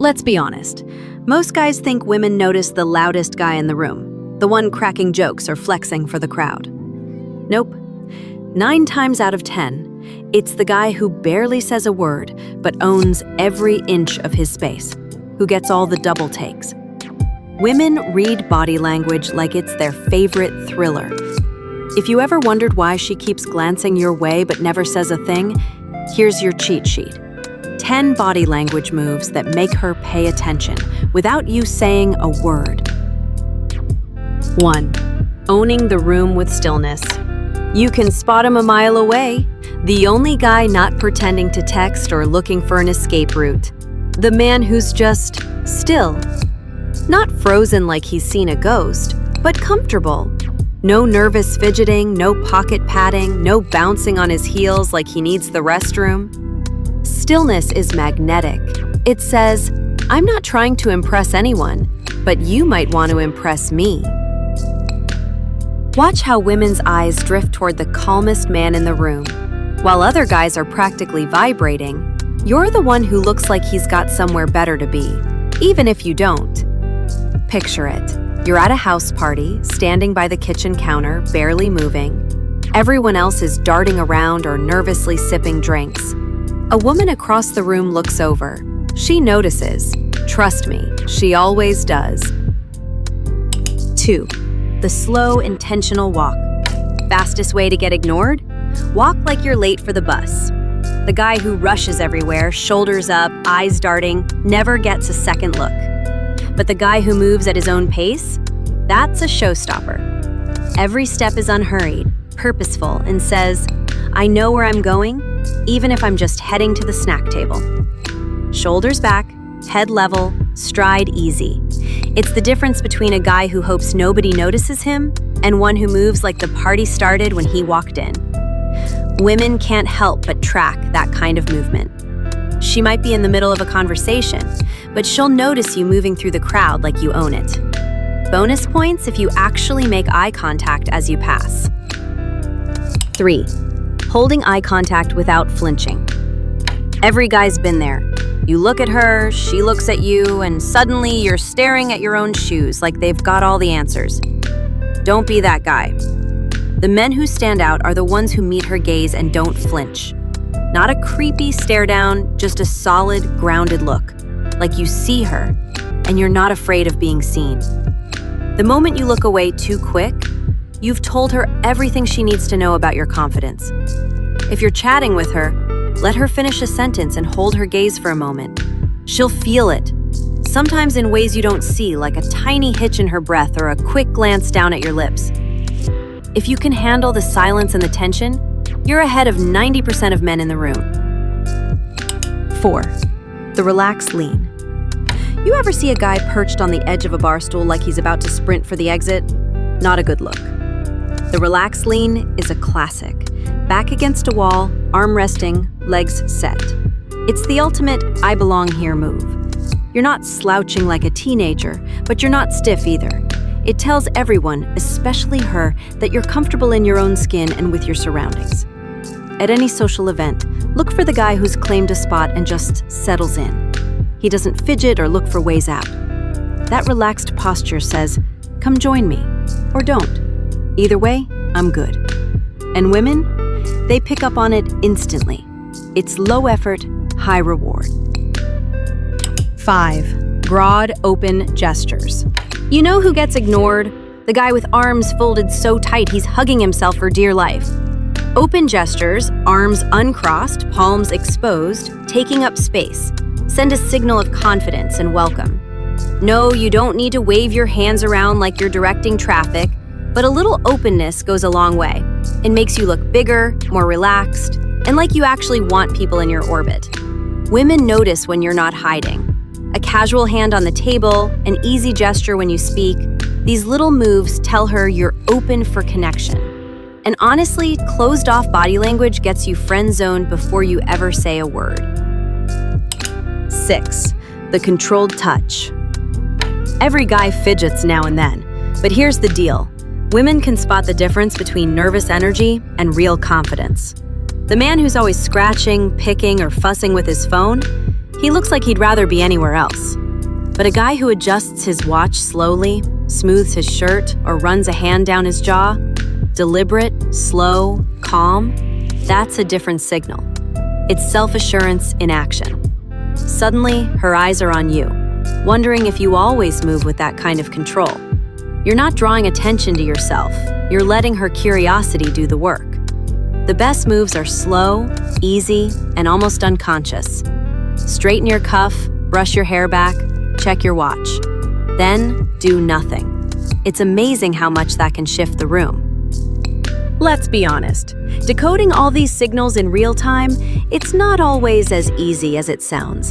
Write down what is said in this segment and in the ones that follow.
Let's be honest. Most guys think women notice the loudest guy in the room, the one cracking jokes or flexing for the crowd. Nope. 9 times out of 10, it's the guy who barely says a word but owns every inch of his space, who gets all the double takes. Women read body language like it's their favorite thriller. If you ever wondered why she keeps glancing your way but never says a thing, here's your cheat sheet. 10 body language moves that make her pay attention without you saying a word. 1. Owning the room with stillness. You can spot him a mile away. The only guy not pretending to text or looking for an escape route. The man who's just still. Not frozen like he's seen a ghost, but comfortable. No nervous fidgeting, no pocket patting, no bouncing on his heels like he needs the restroom. Stillness is magnetic. It says, I'm not trying to impress anyone, but you might want to impress me. Watch how women's eyes drift toward the calmest man in the room. While other guys are practically vibrating, you're the one who looks like he's got somewhere better to be, even if you don't. Picture it. You're at a house party, standing by the kitchen counter, barely moving. Everyone else is darting around or nervously sipping drinks. A woman across the room looks over. She notices. Trust me, she always does. 2. The slow, intentional walk. Fastest way to get ignored? Walk like you're late for the bus. The guy who rushes everywhere, shoulders up, eyes darting, never gets a second look. But the guy who moves at his own pace? That's a showstopper. Every step is unhurried, purposeful, and says, I know where I'm going, even if I'm just heading to the snack table. Shoulders back, head level, stride easy. It's the difference between a guy who hopes nobody notices him and one who moves like the party started when he walked in. Women can't help but track that kind of movement. She might be in the middle of a conversation, but she'll notice you moving through the crowd like you own it. Bonus points if you actually make eye contact as you pass. 3. Holding eye contact without flinching. Every guy's been there. You look at her, she looks at you, and suddenly you're staring at your own shoes like they've got all the answers. Don't be that guy. The men who stand out are the ones who meet her gaze and don't flinch. Not a creepy stare down, just a solid, grounded look, like you see her, and you're not afraid of being seen. The moment you look away too quick, you've told her everything she needs to know about your confidence. If you're chatting with her, let her finish a sentence and hold her gaze for a moment. She'll feel it, sometimes in ways you don't see, like a tiny hitch in her breath or a quick glance down at your lips. If you can handle the silence and the tension, you're ahead of 90% of men in the room. 4. The relaxed lean. You ever see a guy perched on the edge of a bar stool like he's about to sprint for the exit? Not a good look. The relaxed lean is a classic. Back against a wall, arm resting, legs set. It's the ultimate I belong here move. You're not slouching like a teenager, but you're not stiff either. It tells everyone, especially her, that you're comfortable in your own skin and with your surroundings. At any social event, look for the guy who's claimed a spot and just settles in. He doesn't fidget or look for ways out. That relaxed posture says, come join me, or don't. Either way, I'm good. And women? They pick up on it instantly. It's low effort, high reward. 5. Broad, open gestures. You know who gets ignored? The guy with arms folded so tight he's hugging himself for dear life. Open gestures, arms uncrossed, palms exposed, taking up space. Send a signal of confidence and welcome. No, you don't need to wave your hands around like you're directing traffic, but a little openness goes a long way. It makes you look bigger, more relaxed, and like you actually want people in your orbit. Women notice when you're not hiding. A casual hand on the table, an easy gesture when you speak, these little moves tell her you're open for connection. And honestly, closed-off body language gets you friend-zoned before you ever say a word. 6. The controlled touch. Every guy fidgets now and then, but here's the deal. Women can spot the difference between nervous energy and real confidence. The man who's always scratching, picking, or fussing with his phone, He looks like he'd rather be anywhere else. But a guy who adjusts his watch slowly, smooths his shirt, or runs a hand down his jaw, deliberate, slow, calm, that's a different signal. It's self-assurance in action. Suddenly, her eyes are on you, wondering if you always move with that kind of control. You're not drawing attention to yourself, you're letting her curiosity do the work. The best moves are slow, easy, and almost unconscious. Straighten your cuff, brush your hair back, check your watch. Then, do nothing. It's amazing how much that can shift the room. Let's be honest, decoding all these signals in real time, it's not always as easy as it sounds.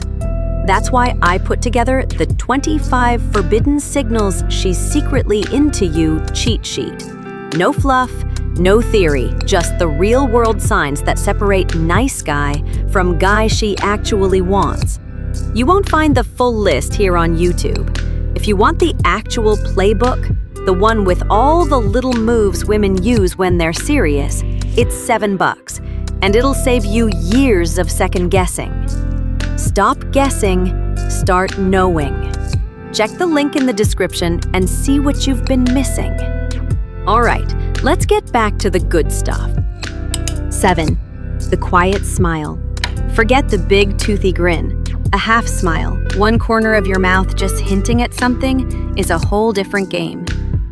That's why I put together the 25 forbidden signals she's secretly into you cheat sheet. No fluff, no theory, just the real-world signs that separate nice guy from guy she actually wants. You won't find the full list here on YouTube. If you want the actual playbook, the one with all the little moves women use when they're serious, it's $7, and it'll save you years of second guessing. Stop guessing, start knowing. Check the link in the description and see what you've been missing. All right, let's get back to the good stuff. 7. The quiet smile. Forget the big toothy grin. A half smile, one corner of your mouth just hinting at something, is a whole different game.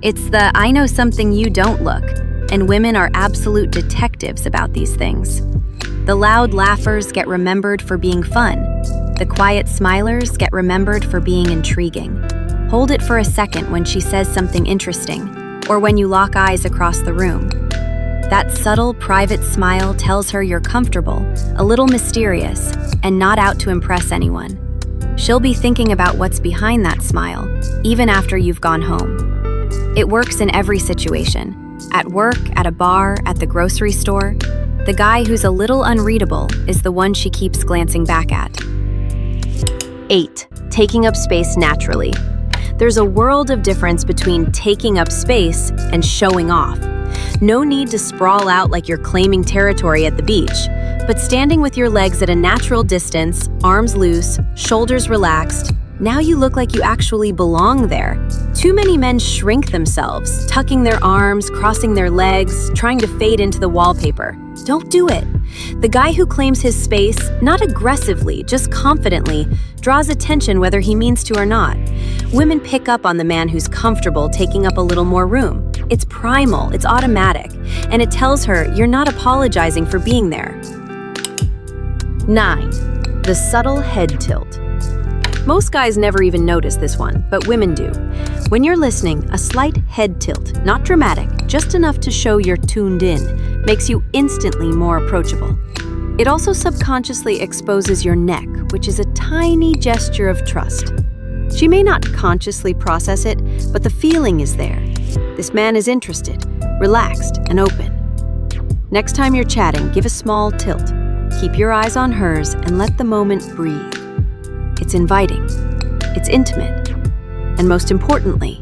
It's the I know something you don't look, and women are absolute detectives about these things. The loud laughers get remembered for being fun. The quiet smilers get remembered for being intriguing. Hold it for a second when she says something interesting, or when you lock eyes across the room. That subtle, private smile tells her you're comfortable, a little mysterious, and not out to impress anyone. She'll be thinking about what's behind that smile, even after you've gone home. It works in every situation. At work, at a bar, at the grocery store. The guy who's a little unreadable is the one she keeps glancing back at. 8. Taking up space naturally. There's a world of difference between taking up space and showing off. No need to sprawl out like you're claiming territory at the beach, but standing with your legs at a natural distance, arms loose, shoulders relaxed, now you look like you actually belong there. Too many men shrink themselves, tucking their arms, crossing their legs, trying to fade into the wallpaper. Don't do it. The guy who claims his space, not aggressively, just confidently, draws attention whether he means to or not. Women pick up on the man who's comfortable taking up a little more room. It's primal, it's automatic, and it tells her you're not apologizing for being there. 9. The subtle head tilt. Most guys never even notice this one, but women do. When you're listening, a slight head tilt, not dramatic, just enough to show you're tuned in, makes you instantly more approachable. It also subconsciously exposes your neck, which is a tiny gesture of trust. She may not consciously process it, but the feeling is there. This man is interested, relaxed, and open. Next time you're chatting, give a small tilt. Keep your eyes on hers and let the moment breathe. It's inviting, it's intimate, and most importantly,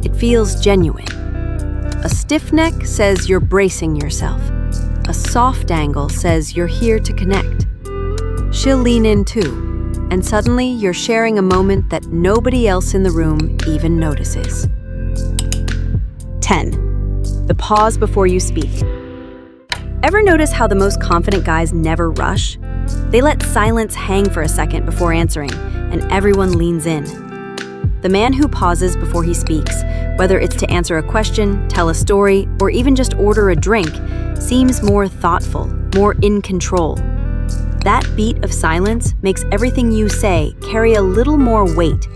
it feels genuine. A stiff neck says you're bracing yourself. A soft angle says you're here to connect. She'll lean in too, and suddenly you're sharing a moment that nobody else in the room even notices. 10. The pause before you speak. Ever notice how the most confident guys never rush? They let silence hang for a second before answering, and everyone leans in. The man who pauses before he speaks, whether it's to answer a question, tell a story, or even just order a drink, seems more thoughtful, more in control. That beat of silence makes everything you say carry a little more weight,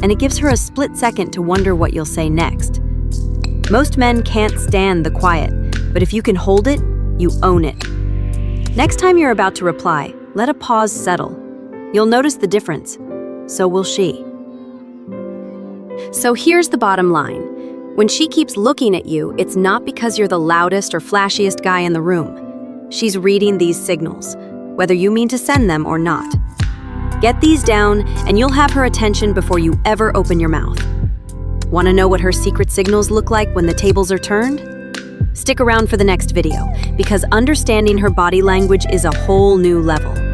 and it gives her a split second to wonder what you'll say next. Most men can't stand the quiet, but if you can hold it, you own it. Next time you're about to reply, let a pause settle. You'll notice the difference. So will she. So here's the bottom line. When she keeps looking at you, it's not because you're the loudest or flashiest guy in the room. She's reading these signals, whether you mean to send them or not. Get these down, and you'll have her attention before you ever open your mouth. Want to know what her secret signals look like when the tables are turned? Stick around for the next video, because understanding her body language is a whole new level.